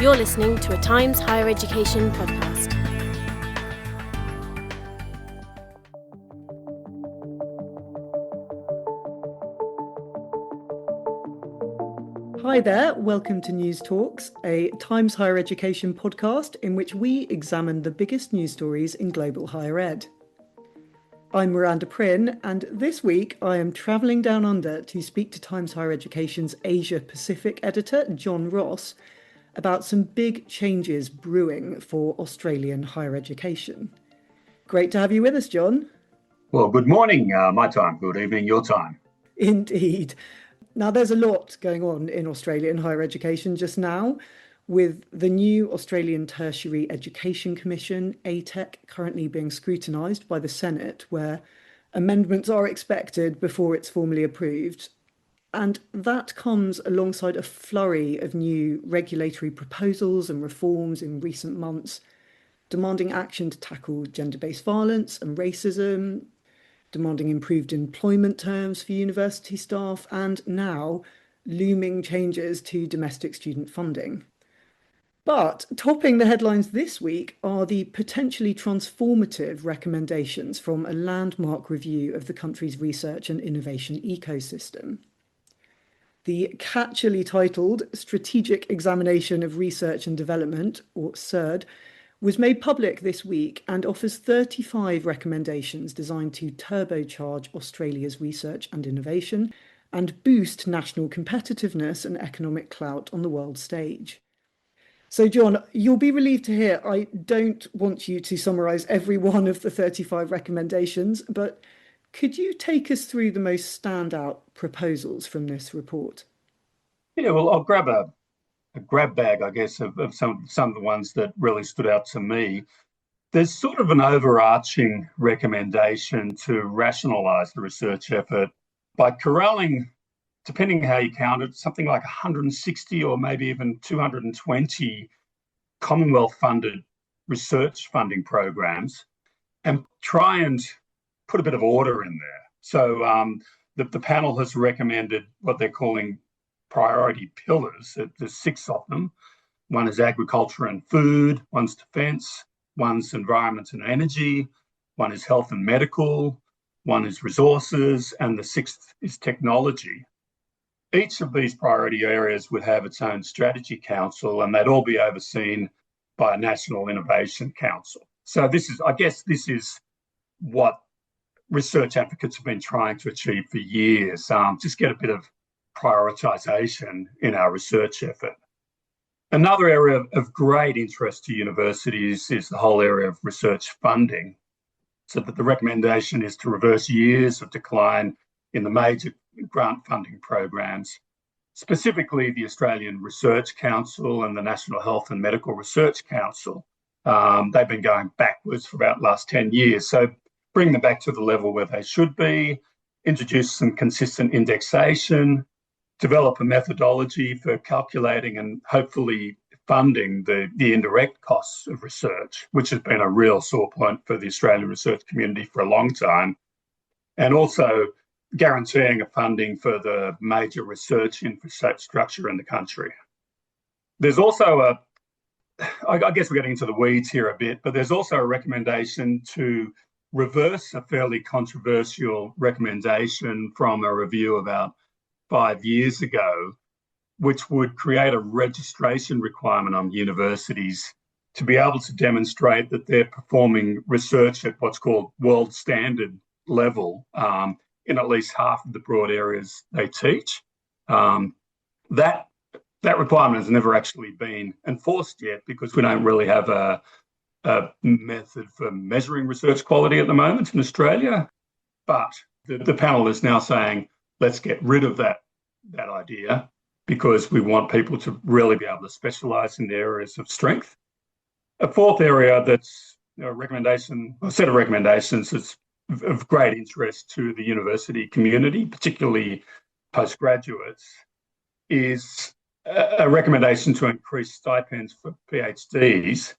You're listening to a Times Higher Education podcast. Hi there, welcome to News Talks, a Times Higher Education podcast in which we examine the biggest news stories in global higher ed. I'm Miranda Prynne, and this week I am travelling down under to speak to Times Higher Education's Asia Pacific editor, John Ross, about some big changes brewing for Australian higher education. Great to have you with us, John. Well, good morning, my time. Good evening, your time. Indeed. Now, there's a lot going on in Australian higher education just now, with the new Australian Tertiary Education Commission, ATEC, currently being scrutinised by the Senate, where amendments are expected before it's formally approved. And that comes alongside a flurry of new regulatory proposals and reforms in recent months, demanding action to tackle gender-based violence and racism, demanding improved employment terms for university staff, and now looming changes to domestic student funding. But topping the headlines this week are the potentially transformative recommendations from a landmark review of the country's research and innovation ecosystem. The catchily titled Strategic Examination of Research and Development, or SERD, was made public this week and offers 35 recommendations designed to turbocharge Australia's research and innovation and boost national competitiveness and economic clout on the world stage. So, John, you'll be relieved to hear I don't want you to summarise every one of the 35 recommendations, but could you take us through the most standout proposals from this report? Yeah, well, I'll grab a grab bag, I guess, of some of the ones that really stood out to me. There's sort of an overarching recommendation to rationalise the research effort by corralling, depending how you count it, something like 160 or maybe even 220 Commonwealth-funded research funding programs and try and put a bit of order in there. So the panel has recommended what they're calling priority pillars. There's 6 of them. One is agriculture and food, one's defence, one's environment and energy, one is health and medical, one is resources, and the 6th is technology. Each of these priority areas would have its own strategy council, and they'd all be overseen by a National Innovation Council. So this is what research advocates have been trying to achieve for years, just get a bit of prioritisation in our research effort. Another area of great interest to universities is the whole area of research funding, so that the recommendation is to reverse years of decline in the major grant funding programs, specifically the Australian Research Council and the National Health and Medical Research Council. They've been going backwards for about the last 10 years. So bring them back to the level where they should be, introduce some consistent indexation, develop a methodology for calculating and hopefully funding the indirect costs of research, which has been a real sore point for the Australian research community for a long time, and also guaranteeing a funding for the major research infrastructure in the country. There's also I guess we're getting into the weeds here a bit, but there's also a recommendation to reverse a fairly controversial recommendation from a review about 5 years ago, which would create a registration requirement on universities to be able to demonstrate that they're performing research at what's called world standard level in at least half of the broad areas they teach. That requirement has never actually been enforced yet because we don't really have a method for measuring research quality at the moment in Australia. But the panel is now saying, let's get rid of that idea because we want people to really be able to specialise in the areas of strength. A fourth area that's a set of recommendations that's of great interest to the university community, particularly postgraduates, is a recommendation to increase stipends for PhDs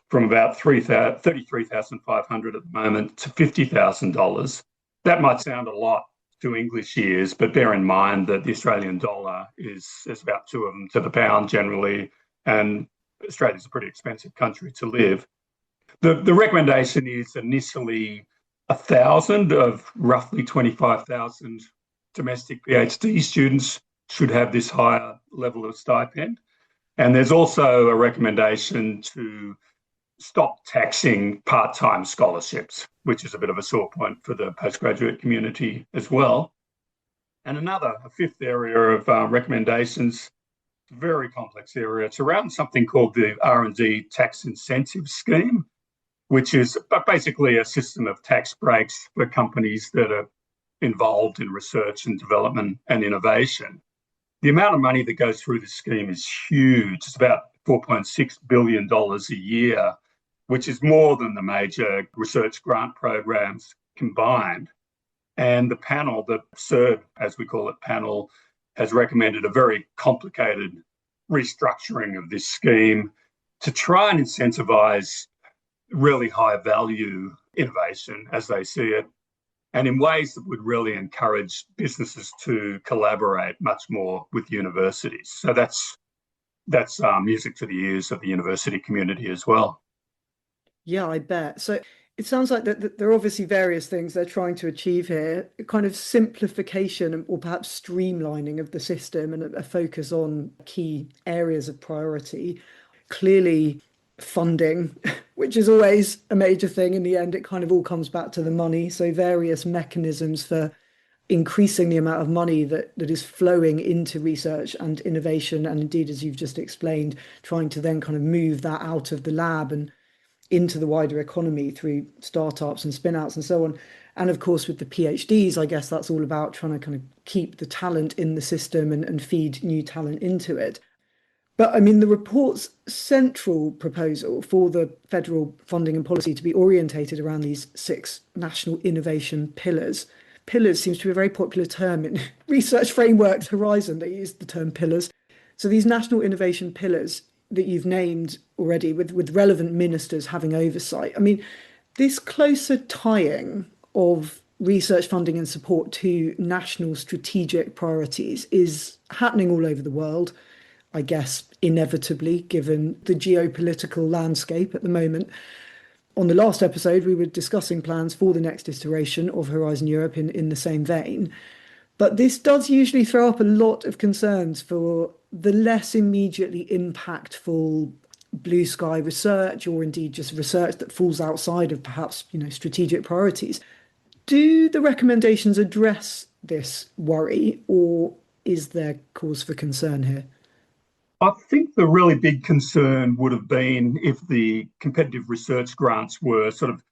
from about $33,500 at the moment to $50,000. That might sound a lot to English years, but bear in mind that the Australian dollar is about 2 of them to the pound generally, and Australia's a pretty expensive country to live. The recommendation is initially 1,000 of roughly 25,000 domestic PhD students should have this higher level of stipend. And there's also a recommendation to stop taxing part-time scholarships, which is a bit of a sore point for the postgraduate community as well. And a fifth area of recommendations, very complex area. It's around something called the R&D tax incentive scheme, which is basically a system of tax breaks for companies that are involved in research and development and innovation. The amount of money that goes through this scheme is huge. It's about $4.6 billion a year, which is more than the major research grant programs combined. And the panel, the CERD, as we call it, panel, has recommended a very complicated restructuring of this scheme to try and incentivize really high value innovation as they see it, and in ways that would really encourage businesses to collaborate much more with universities. So that's music to the ears of the university community as well. Yeah, I bet. So it sounds like that there are obviously various things they're trying to achieve here, a kind of simplification or perhaps streamlining of the system and a focus on key areas of priority. Clearly, funding, which is always a major thing. In the end, it kind of all comes back to the money. So various mechanisms for increasing the amount of money that is flowing into research and innovation. And indeed, as you've just explained, trying to then kind of move that out of the lab and into the wider economy through startups and spin-outs and so on. And of course, with the PhDs, I guess that's all about trying to kind of keep the talent in the system and feed new talent into it. But I mean, the report's central proposal for the federal funding and policy to be orientated around these 6 national innovation pillars. Pillars seems to be a very popular term in research frameworks. Horizon, they use the term pillars. So these national innovation pillars that you've named already with relevant ministers having oversight. I mean, this closer tying of research funding and support to national strategic priorities is happening all over the world. I guess, inevitably, given the geopolitical landscape at the moment. On the last episode, we were discussing plans for the next iteration of Horizon Europe in the same vein. But this does usually throw up a lot of concerns for the less immediately impactful blue sky research, or indeed just research that falls outside of perhaps, strategic priorities. Do the recommendations address this worry, or is there cause for concern here? I think the really big concern would have been if the competitive research grants were sort of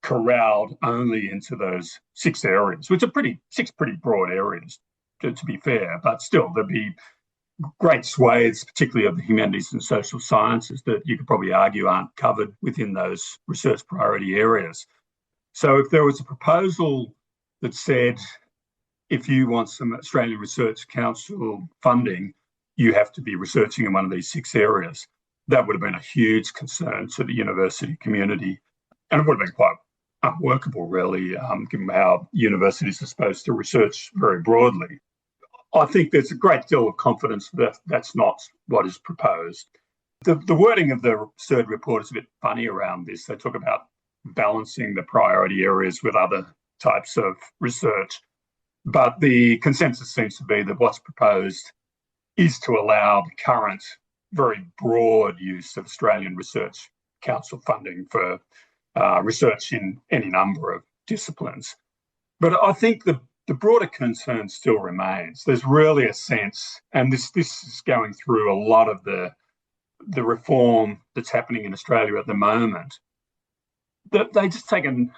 corralled only into those 6 areas, which are 6 pretty broad areas, to be fair, but still there'd be great swathes, particularly of the humanities and social sciences, that you could probably argue aren't covered within those research priority areas. So if there was a proposal that said, if you want some Australian Research Council funding, you have to be researching in one of these 6 areas, that would have been a huge concern to the university community. And it would have been quite unworkable, really, given how universities are supposed to research very broadly. I think there's a great deal of confidence that that's not what is proposed. The wording of the CERD report is a bit funny around this. They talk about balancing the priority areas with other types of research. But the consensus seems to be that what's proposed is to allow the current very broad use of Australian Research Council funding for research in any number of disciplines. But I think the broader concern still remains. There's really a sense, and this is going through a lot of the reform that's happening in Australia at the moment, that they just taken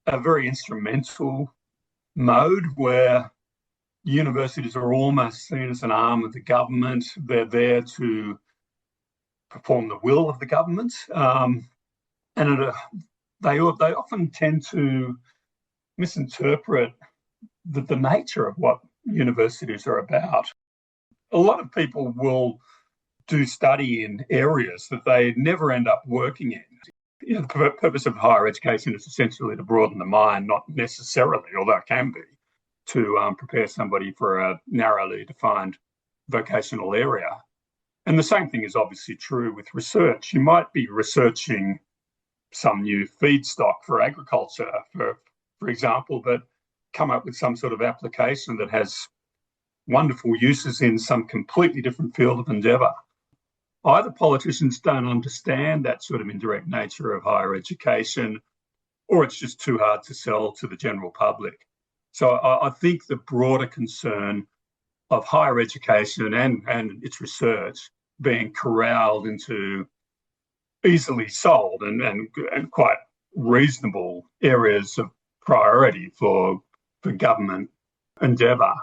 a very instrumental mode where universities are almost seen as an arm of the government. They're there to perform the will of the government. They often tend to misinterpret the nature of what universities are about. A lot of people will do study in areas that they never end up working in. The purpose of higher education is essentially to broaden the mind, not necessarily, although it can be, to prepare somebody for a narrowly defined vocational area. And the same thing is obviously true with research. You might be researching some new feedstock for agriculture, for example, but come up with some sort of application that has wonderful uses in some completely different field of endeavour. Either politicians don't understand that sort of indirect nature of higher education, or it's just too hard to sell to the general public. So I think the broader concern of higher education and its research being corralled into easily sold and quite reasonable areas of priority for government endeavour,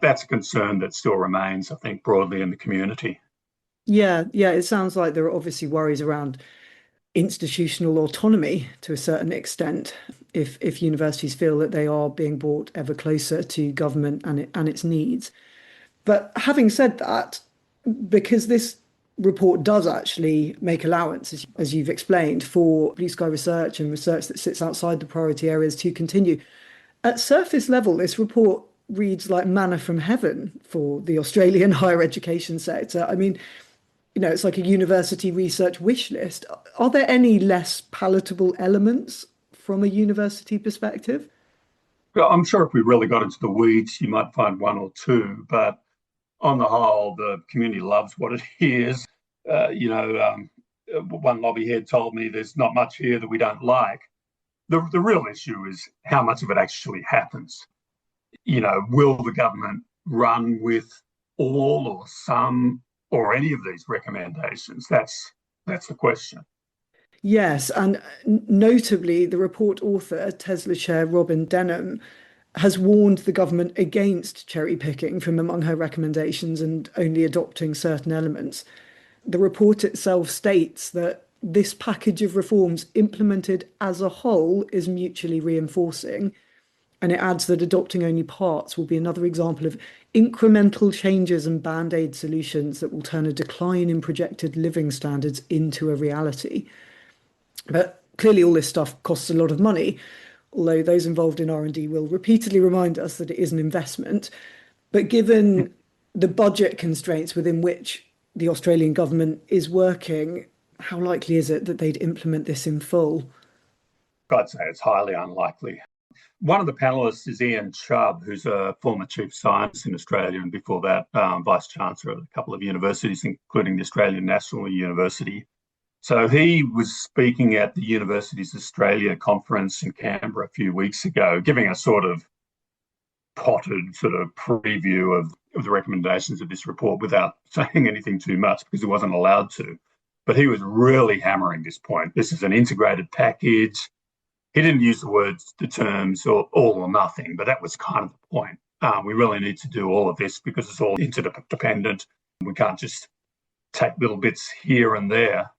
that's a concern that still remains, I think, broadly in the community. Yeah, it sounds like there are obviously worries around institutional autonomy to a certain extent if universities feel that they are being brought ever closer to government and its needs. But having said that, because this report does actually make allowance, as you've explained, for blue sky research and research that sits outside the priority areas to continue, at surface level, this report reads like manna from heaven for the Australian higher education sector. I mean, it's like a university research wish list. Are there any less palatable elements from a university perspective? Well, I'm sure if we really got into the weeds, you might find one or two, but on the whole, the community loves what it hears. One lobby head told me there's not much here that we don't like. The real issue is how much of it actually happens. Will the government run with all or some or any of these recommendations? That's the question. Yes, and notably, the report author, Tesla chair Robin Denham, has warned the government against cherry picking from among her recommendations and only adopting certain elements. The report itself states that this package of reforms implemented as a whole is mutually reinforcing. And it adds that adopting only parts will be another example of incremental changes and band-aid solutions that will turn a decline in projected living standards into a reality. But clearly all this stuff costs a lot of money, although those involved in R&D will repeatedly remind us that it is an investment. But given the budget constraints within which the Australian government is working, how likely is it that they'd implement this in full? I'd say it's highly unlikely. One of the panellists is Ian Chubb, who's a former chief scientist in Australia, and before that, vice chancellor at a couple of universities, including the Australian National University. So he was speaking at the Universities Australia conference in Canberra a few weeks ago, giving a sort of potted sort of preview of the recommendations of this report without saying anything too much because he wasn't allowed to. But he was really hammering this point. This is an integrated package. He didn't use the terms all or nothing, but that was kind of the point. We really need to do all of this because it's all interdependent. We can't just take little bits here and there.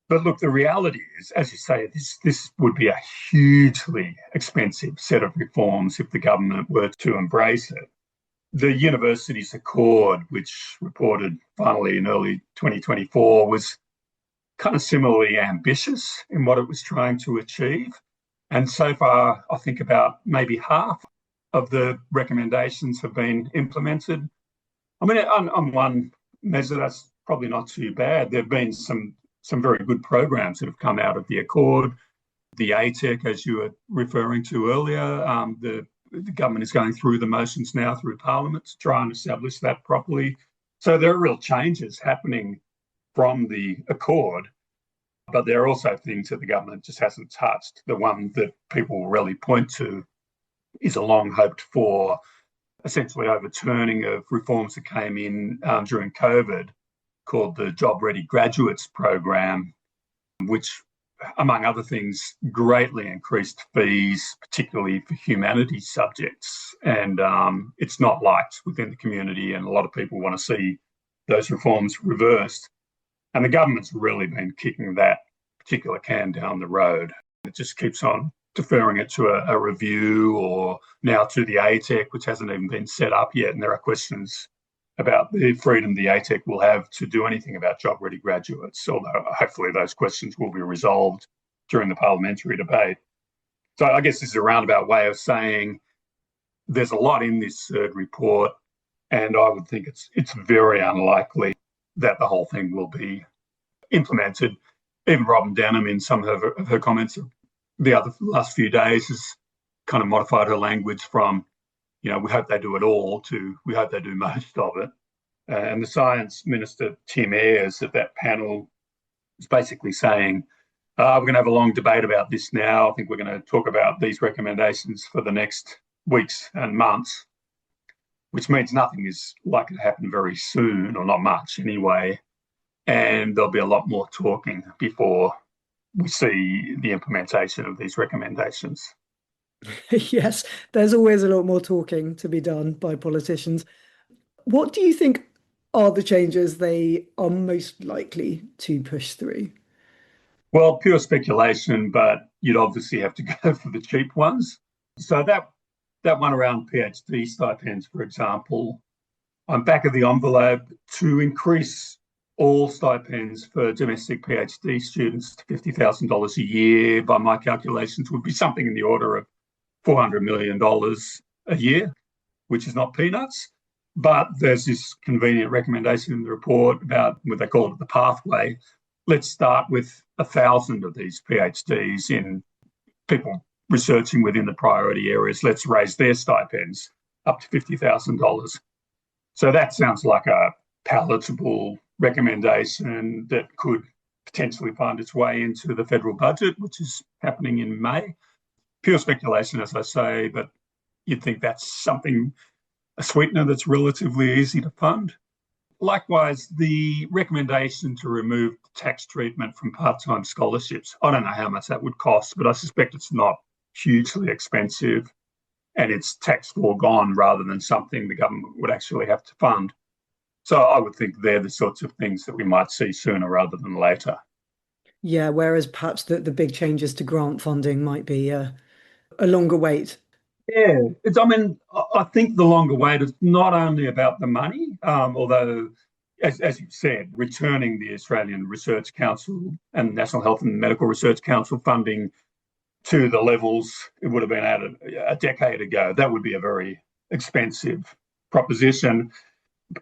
But look, the reality is, as you say, this would be a hugely expensive set of reforms if the government were to embrace it. The Universities Accord, which reported finally in early 2024, was kind of similarly ambitious in what it was trying to achieve. And so far, I think about maybe half of the recommendations have been implemented. I mean, on one measure, that's probably not too bad. There have been some very good programs that have come out of the Accord. The ATEC, as you were referring to earlier, the government is going through the motions now through Parliament to try and establish that properly. So there are real changes happening from the Accord, but there are also things that the government just hasn't touched. The one that people really point to is a long hoped for, essentially overturning of reforms that came in during COVID called the Job Ready Graduates Program, which, among other things, greatly increased fees, particularly for humanities subjects. And it's not liked within the community, and a lot of people want to see those reforms reversed. And the government's really been kicking that particular can down the road. It just keeps on deferring it to a review, or now to the ATEC, which hasn't even been set up yet. And there are questions about the freedom the ATEC will have to do anything about job-ready graduates, although hopefully those questions will be resolved during the parliamentary debate. So I guess this is a roundabout way of saying there's a lot in this third report, and I would think it's very unlikely that the whole thing will be implemented. Even Robin Denham, in some of her comments the last few days, has kind of modified her language from, we hope they do it all, to we hope they do most of it. And the Science Minister, Tim Ayres, at that panel is basically saying, we're going to have a long debate about this now. I think we're going to talk about these recommendations for the next weeks and months, which means nothing is likely to happen very soon, or not much anyway. And there'll be a lot more talking before we see the implementation of these recommendations. Yes, there's always a lot more talking to be done by politicians. What do you think are the changes they are most likely to push through? Well, pure speculation, but you'd obviously have to go for the cheap ones. So that one around PhD stipends, for example, I'm back of the envelope to increase all stipends for domestic PhD students to $50,000 a year, by my calculations, would be something in the order of $400 million a year, which is not peanuts. But there's this convenient recommendation in the report about what they call it the pathway. Let's start with 1,000 of these PhDs in people researching within the priority areas. Let's raise their stipends up to $50,000. So that sounds like a palatable recommendation that could potentially find its way into the federal budget, which is happening in May. Pure speculation, as I say, but you'd think that's something, a sweetener that's relatively easy to fund. Likewise, the recommendation to remove tax treatment from part-time scholarships. I don't know how much that would cost, but I suspect it's not hugely expensive, and it's tax foregone rather than something the government would actually have to fund. So I would think they're the sorts of things that we might see sooner rather than later. Yeah, whereas perhaps the big changes to grant funding might be a longer wait. Yeah, I think the longer wait is not only about the money, although, as you said, returning the Australian Research Council and National Health and Medical Research Council funding to the levels it would have been at a decade ago, that would be a very expensive proposition.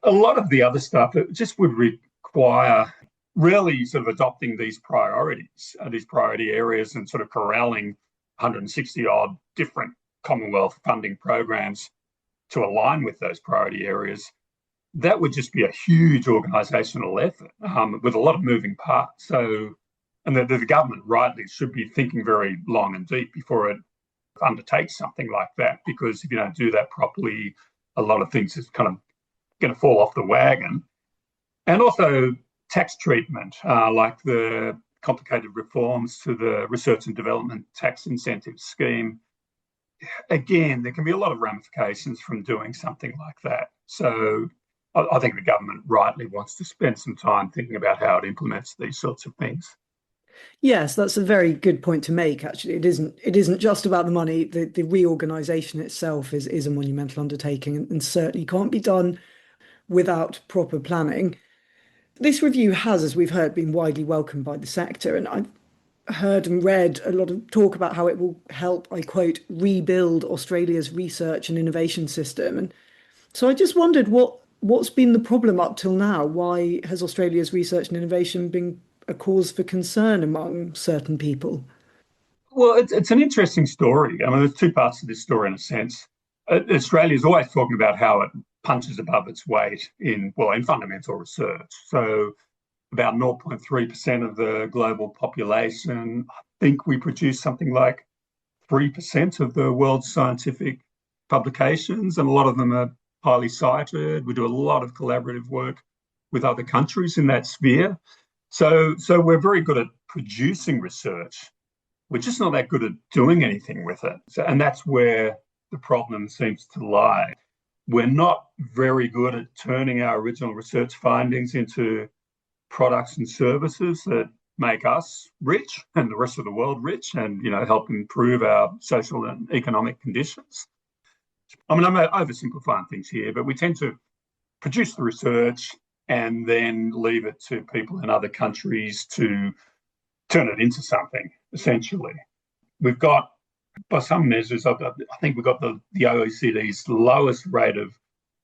A lot of the other stuff, it just would require really sort of adopting these priorities, these priority areas, and sort of corralling 160 odd different Commonwealth funding programs to align with those priority areas. That would just be a huge organisational effort with a lot of moving parts. So, and the government rightly should be thinking very long and deep before it undertakes something like that, because if you don't do that properly, a lot of things is kind of going to fall off the wagon. And also tax treatment, like the complicated reforms to the research and development tax incentive scheme. Again, there can be a lot of ramifications from doing something like that. So I think the government rightly wants to spend some time thinking about how it implements these sorts of things. Yes, that's a very good point to make, actually. It isn't just about the money. The reorganisation itself is a monumental undertaking, and certainly can't be done without proper planning. This review has, as we've heard, been widely welcomed by the sector, and I've heard and read a lot of talk about how it will help, I quote, rebuild Australia's research and innovation system. And so I just wondered what's been the problem up till now? Why has Australia's research and innovation been a cause for concern among certain people? Well, it's an interesting story. There's two parts to this story in a sense. Australia is always talking about how it punches above its weight in fundamental research. So about 0.3% of the global population. I think we produce something like 3% of the world's scientific publications, and a lot of them are highly cited. We do a lot of collaborative work with other countries in that sphere. So we're very good at producing research. We're just not that good at doing anything with it. And that's where the problem seems to lie. We're not very good at turning our original research findings into products and services that make us rich and the rest of the world rich, and help improve our social and economic conditions. I'm oversimplifying things here, but we tend to produce the research and then leave it to people in other countries to turn it into something, essentially. We've got, by some measures, I think we've got the OECD's lowest rate of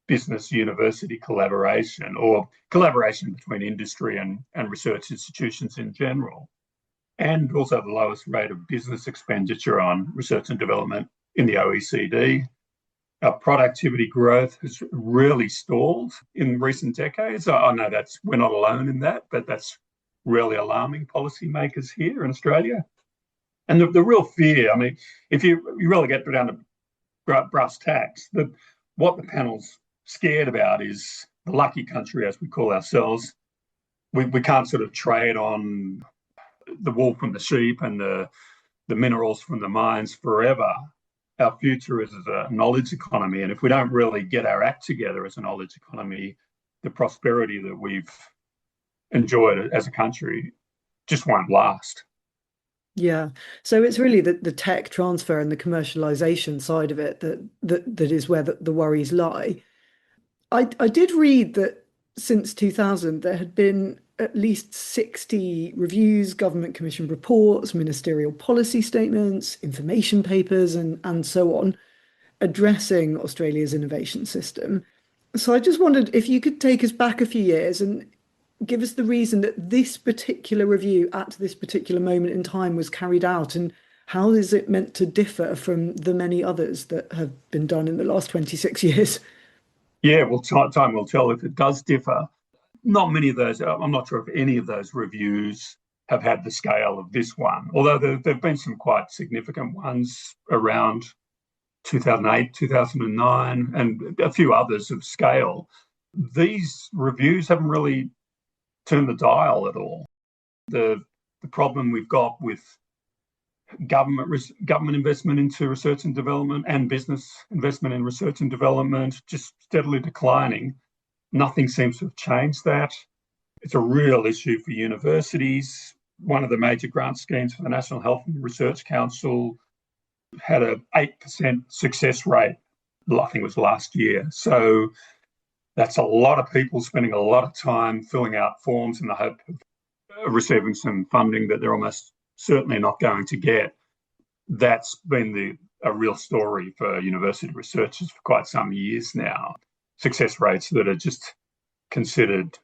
business university collaboration, or collaboration between industry and research institutions in general, and also the lowest rate of business expenditure on research and development in the OECD. Our productivity growth has really stalled in recent decades. I know we're not alone in that, but that's really alarming policymakers here in Australia. And the real fear, I mean, if you really get down to brass tacks, what the panel's scared about is the lucky country, as we call ourselves. We can't sort of trade on the wool from the sheep and the minerals from the mines forever. Our future is a knowledge economy, and if we don't really get our act together as a knowledge economy, the prosperity that we've enjoyed as a country just won't last. Yeah. So it's really the tech transfer and the commercialization side of it that is where the worries lie. I did read that since 2000, there had been at least 60 reviews, government commissioned reports, ministerial policy statements, information papers, and so on, addressing Australia's innovation system. So I just wondered if you could take us back a few years and give us the reason that this particular review at this particular moment in time was carried out, and how is it meant to differ from the many others that have been done in the last 26 years? Yeah, well, time will tell if it does differ. Not many of those, I'm not sure if any of those reviews have had the scale of this one, although there have been some quite significant ones around 2008, 2009, and a few others of scale. These reviews haven't really turned the dial at all. The problem we've got with government investment into research and development and business investment in research and development just steadily declining. Nothing seems to have changed that. It's a real issue for universities. One of the major grant schemes for the National Health and Research Council had an 8% success rate, I think it was last year. So that's a lot of people spending a lot of time filling out forms in the hope of receiving some funding that they're almost certainly not going to get. That's been a real story for university researchers for quite some years now. Success rates that are just considered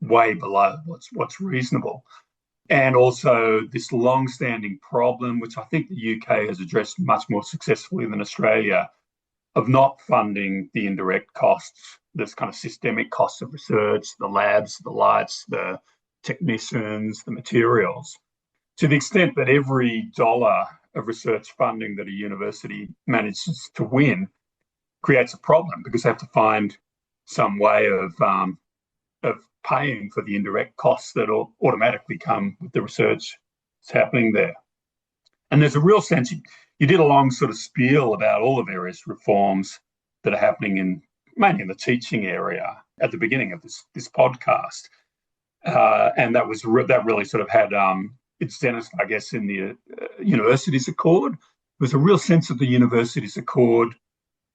way below what's reasonable. And also this long-standing problem, which I think the UK has addressed much more successfully than Australia, of not funding the indirect costs, this kind of systemic costs of research, the labs, the lights, the technicians, the materials. To the extent that every dollar of research funding that a university manages to win creates a problem, because they have to find some way of paying for the indirect costs that automatically come with the research that's happening there. And there's a real sense, you did a long sort of spiel about all the various reforms that are happening mainly in the teaching area at the beginning of this podcast. And that really sort of had its zenith, I guess, in the Universities Accord. There was a real sense that the Universities Accord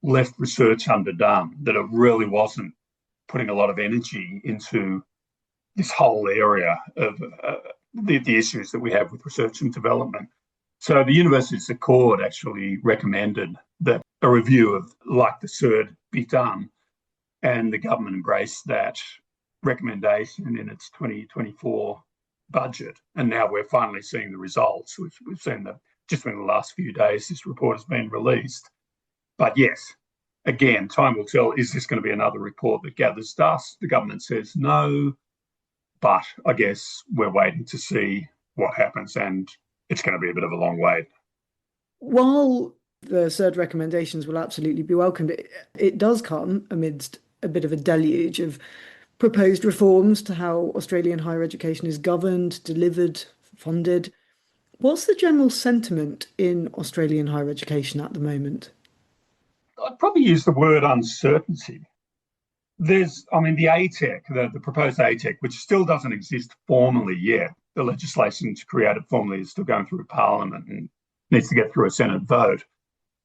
left research underdone, that it really wasn't putting a lot of energy into this whole area of the issues that we have with research and development. So the Universities Accord actually recommended that a review of like the CERD be done, and the government embraced that recommendation in its 2024 budget. And now we're finally seeing the results, which we've seen just in the last few days this report has been released. But yes, again, time will tell, is this going to be another report that gathers dust? The government says no, but I guess we're waiting to see what happens, and it's going to be a bit of a long wait. While the CERD recommendations will absolutely be welcomed, it does come amidst a bit of a deluge of proposed reforms to how Australian higher education is governed, delivered, funded. What's the general sentiment in Australian higher education at the moment? I'd probably use the word uncertainty. There's, the ATEC, the proposed ATEC, which still doesn't exist formally yet. The legislation to create it formally is still going through Parliament and needs to get through a Senate vote.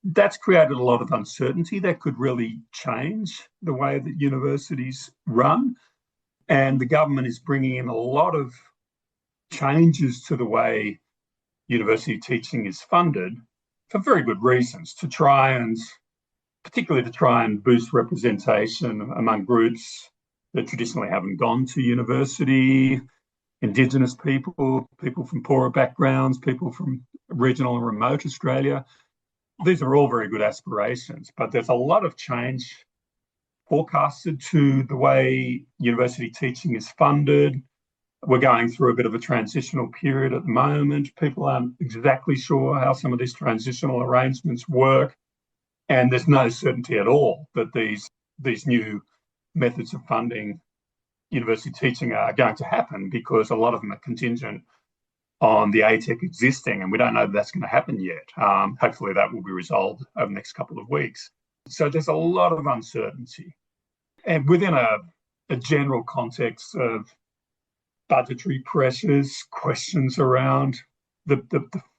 That's created a lot of uncertainty that could really change the way that universities run. And the government is bringing in a lot of changes to the way university teaching is funded for very good reasons, to try and particularly to try and boost representation among groups that traditionally haven't gone to university, Indigenous people, people from poorer backgrounds, people from regional and remote Australia. These are all very good aspirations, but there's a lot of change forecasted to the way university teaching is funded. We're going through a bit of a transitional period at the moment. People aren't exactly sure how some of these transitional arrangements work. And there's no certainty at all that these new methods of funding university teaching are going to happen, because a lot of them are contingent on the ATEC existing, and we don't know if that's going to happen yet. Hopefully that will be resolved over the next couple of weeks. So there's a lot of uncertainty. And within a general context of budgetary pressures, questions around the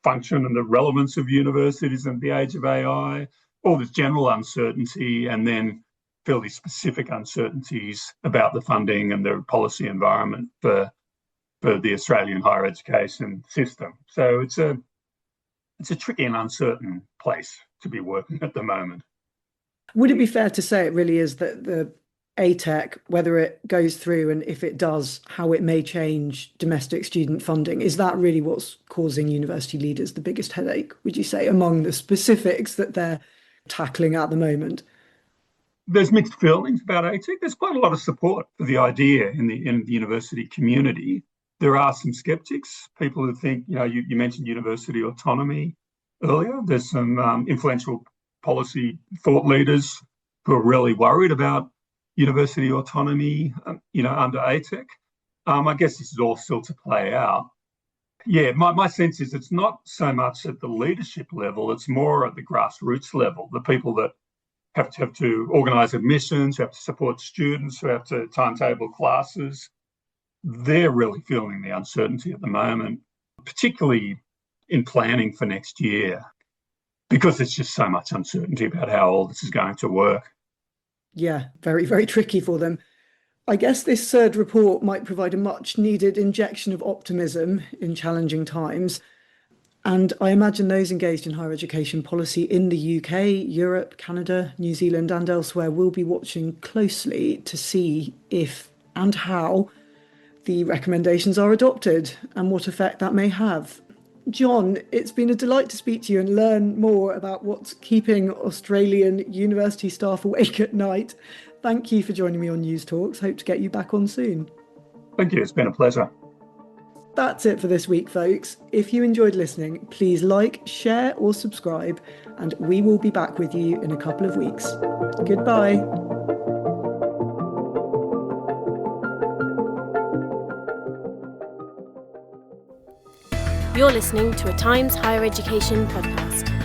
function and the relevance of universities in the age of AI, all this general uncertainty, and then fairly specific uncertainties about the funding and the policy environment for the Australian higher education system. So it's a tricky and uncertain place to be working at the moment. Would it be fair to say it really is that the ATEC, whether it goes through and if it does, how it may change domestic student funding, is that really what's causing university leaders the biggest headache, would you say, among the specifics that they're tackling at the moment? There's mixed feelings about ATEC. There's quite a lot of support for the idea in the university community. There are some skeptics, people who think, you mentioned university autonomy earlier. There's some influential policy thought leaders who are really worried about university autonomy, under ATEC. I guess this is all still to play out. Yeah, my sense is it's not so much at the leadership level, it's more at the grassroots level, the people that have to organise admissions, who have to support students, who have to timetable classes. They're really feeling the uncertainty at the moment, particularly in planning for next year, because there's just so much uncertainty about how all this is going to work. Yeah, very, very tricky for them. I guess this third report might provide a much needed injection of optimism in challenging times. And I imagine those engaged in higher education policy in the UK, Europe, Canada, New Zealand and elsewhere will be watching closely to see if and how the recommendations are adopted and what effect that may have. John, it's been a delight to speak to you and learn more about what's keeping Australian university staff awake at night. Thank you for joining me on News Talks. Hope to get you back on soon. Thank you. It's been a pleasure. That's it for this week, folks. If you enjoyed listening, please like, share or subscribe, and we will be back with you in a couple of weeks. Goodbye. You're listening to a Times Higher Education podcast.